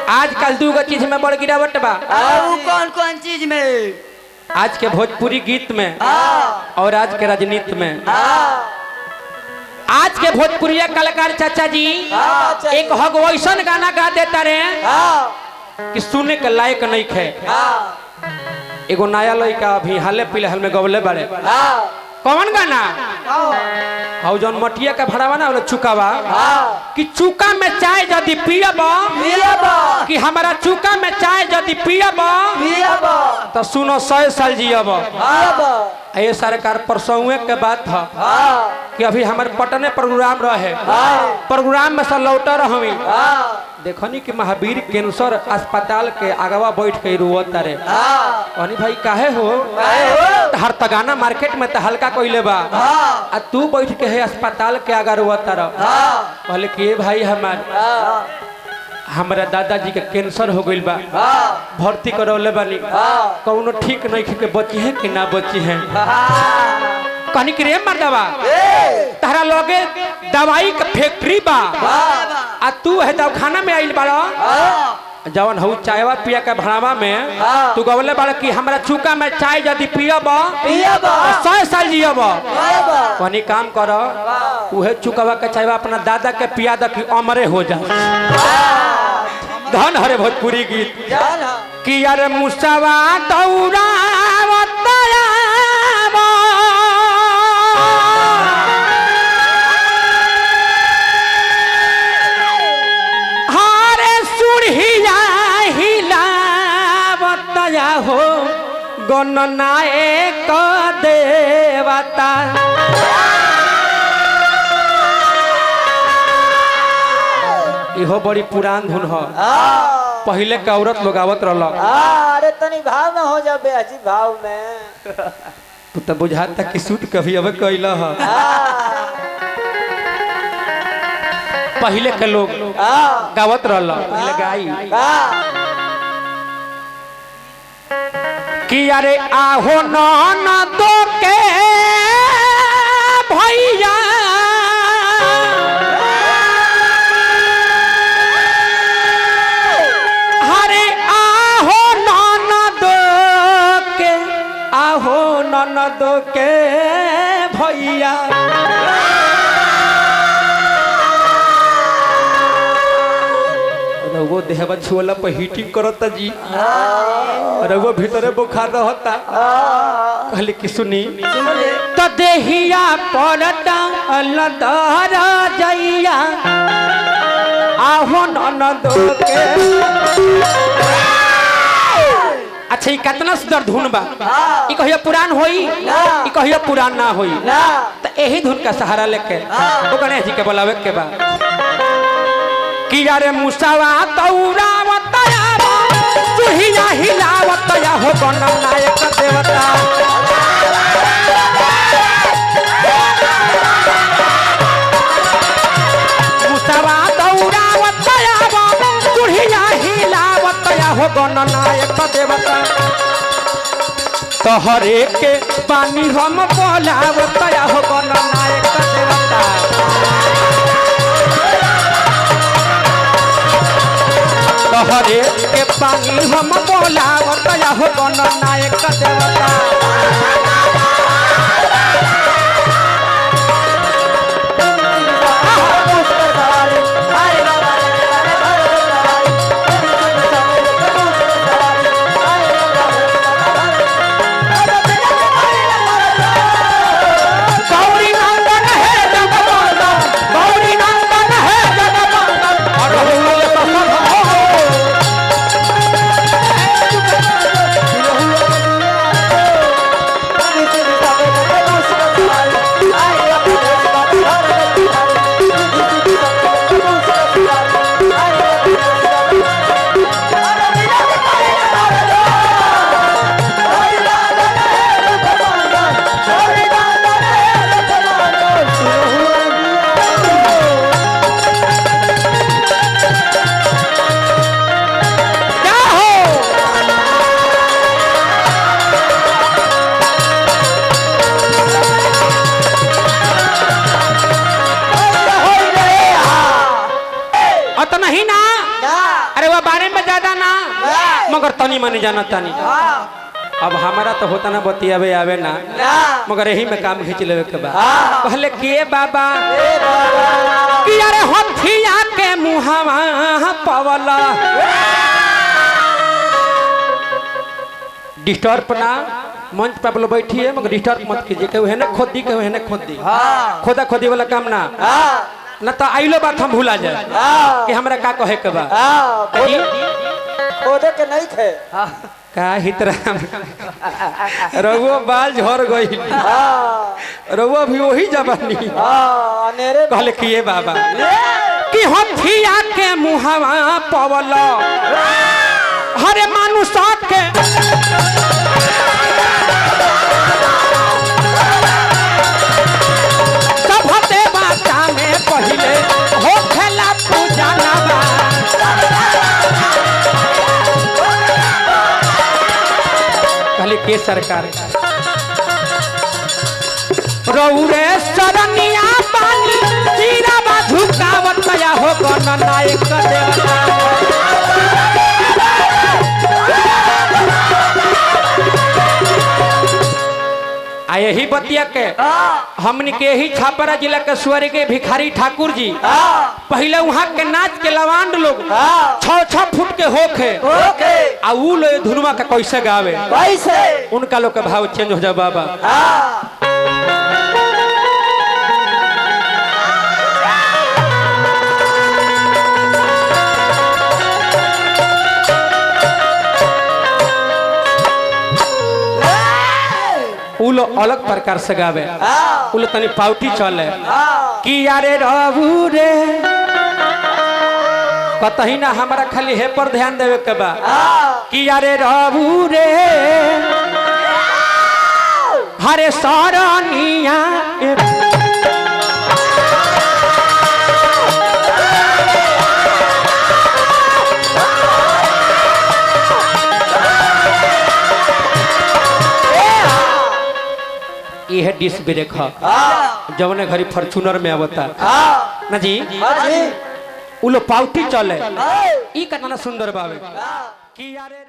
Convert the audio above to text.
आजकल दूगो चीज में बड़ गिरावट बा। कौन कौन चीज में? आज के भोजपुरी गीत में और आज के राजनीति में। आज के भोजपुरी कलाकार चाचा जी एक हगवैसन गाना गा देता रहे कि सुने के लायक नहीं खे। एगो नया लड़का अभी हाले फिलहाल में गवले बारे। कौन गाना? हाउ जौन मटिया का भड़ावा ना वाला चुकावा कि चुका में चाय यदि पियब कि हमारा चुका में चाय यदि पियब तो सुनो 100 साल जियब। ये सरकार परसों के बात था कि अभी हमारे पटने प्रोग्राम रहे। प्रोग्राम में से लौट रही देखनी कि महावीर कैंसर अस्पताल के आगवा बैठ के रोवत रे। अनी भाई काहे हो? हर तगाना मार्केट में तो हल्का कोइले बा आ तू बैठ के है अस्पताल के आगे रोवत रह। कहले कि भाई हमारा दादाजी के कैंसर हो गइल बा, भर्ती करौले बानी, कौनो ठीक नहीं के बची है कि ना बची है। कहनी कि रे मर्दवा तारा लगे दवाई का फैक्ट्री बा आ तू है दवाखाना में आइल बाड़ा। जवन हऊ चायवा पिया के भड़ावा में तू गवले बाड़ा कि हमरा चुका में चाय यदि पियब 100 साल जियब। कहनी काम कर उहे चुकावा के चायवा अपना दादा के पिया द कि अमरे हो जा। धन हरे भोजपुरी गीत कि यार मुसावा हो गणनायक देवता। इहो बड़ी पुरान धुन हो। पहले के औरत लोग आवत रहल। अरे तनी भाव में हो जाबे अजी भाव में। तू तो बुझाता कि सूट कभी अब कैला ह। पहले के लोग गावत रहल। पहले गाई कि अरे आहो ननदो के भैया हरे आहो ननदो के भैया रघुओ देहवा छुअला पर हीटिंग करता जी। रघुओ भीतरे बुखार रहता। कहले कि सुनी तो देहिया पड़ता अलदर जइया आहो ननदो के। अच्छा ये कितना सुंदर धुन बा। ई कहिया पुरान होई ई कहिया पुरान ना होई। तो यही धुन का सहारा लेके वो गणेश जी के बुलावे के बा कि यारे मुसावा तौरावत यावा तुहिया हिलावत या हो गणनायक देवता। मुसावा तौरावत यावा तुहिया हिलावत या हो गणनायक देवता। तोहरे के पानी हम बोलावत या हो गणनायक देवता। तोहरे के पानी हम बोलावत या हो गणनायक देवता। अरे वो बारे में ज्यादा ना मगर तनी मनी जाना तानी। अब हमारा तो होता ना बतियावे आवे ना मगर यही में काम खींच लेवे के बा। कहले के बाबा कि अरे हथिया के मुहावा पवला डिस्टर्ब ना मंच पे आप लोग बैठिए मगर डिस्टर्ब मत कीजिए। कहू है ना खोदी कहू है ना खोदी खोदा खोदी वाला काम ना न तो आइलो बात हम भूला जाए कि हमरा का कहे के बा। खोदे के नहीं थे का हितरा रघुआ बाल झड़ गई रघुआ भी वही जवानी कहले कि ये बाबा कि हथिया के मुहावा पवल हरे मानुष के सभते बाचा में पहले हो खेला पूजा नवा कहले के सरकार रौरे सरनिया पानी तीरा बाधु कावत या हो गण नायक देवता आ यही बतिया के हमन के ही छापरा जिला के सुअर के भिखारी ठाकुर जी पहले वहाँ के नाच के लवांड लोग 6-6 फुट के होखे आ उ लोग धुनमा का कैसे गावे कैसे उनका लोग का भाव चेंज हो जा बाबा। उ लोग अलग प्रकार से गावे उ लोग तनी पाउटी चले कि यारे रहू रे कतही ना हमारा खाली हे पर ध्यान देवे के बा कि यारे रहू रे हरे सरनिया ये डिश ब्रेक जवने घरी फॉर्चूनर में आवता ना जी उ लोग पाउटी चले ई कतना सुंदर बावे कि यारे